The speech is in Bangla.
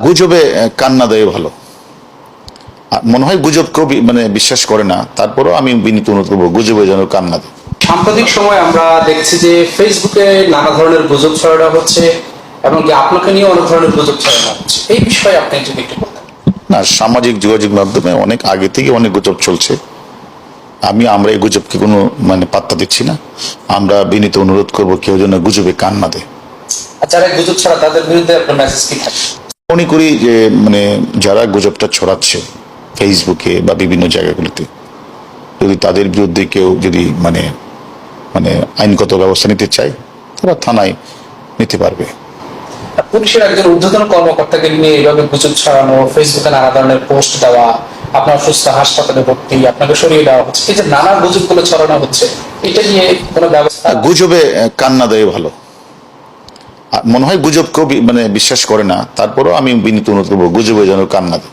গুজবে কান্না দেয় ভালো। মনে হয় গুজব কেউ বিশ্বাস করে না, তারপরও আমি বিনীত অনুরোধ করবো গুজবে যেন কান্না দেয়। সাম্প্রতিক সময় আমরা দেখছি যে ফেসবুকে নানা ধরনের গুজব ছড়ানো হচ্ছে এবং কি আপনাকে নিয়ে অনেক ধরনের গুজব ছড়ানো হচ্ছে, এই বিষয়ে আপনি যদি একটু বলতেন। না, সামাজিক যোগাযোগ মাধ্যমে অনেক আগে থেকে অনেক গুজব চলছে। আমরা এই গুজবকে কোনো পাত্তা দিচ্ছি না। আমরা বিনীত অনুরোধ করবো কেউ যেন গুজবে কান্না দেয়। আর যারা গুজব ছড়া তাদের বিরুদ্ধে আপনার মেসেজ কি থাকে? মনে করি যে যারা গুজবটা ছড়াচ্ছে ফেসবুকে বা বিভিন্ন জায়গাগুলিতে, যদি তাদের বিরুদ্ধে কেউ যদি আইনগত ব্যবস্থা নিতে চায়, তারা থানায় নিতে পারবে। পুলিশের একজন ঊর্ধ্বতন কর্মকর্তাকে নিয়ে এইভাবে গুজব ছড়ানো, ফেসবুকে নানা ধরনের পোস্ট দেওয়া, আপনার অসুস্থ হাসপাতালে ভর্তি, আপনাকে সরিয়ে দেওয়া হচ্ছে, এই যে নানা গুজবগুলো ছড়ানো হচ্ছে, এটা নিয়ে কোনো ব্যবস্থা? গুজবে কান্না দেয় ভালো। মনে হয় গুজব কেউ বিশ্বাস করে না, তারপরও আমি বিনীত অনুরোধ করবো গুজবে যেন কান্না দেয়।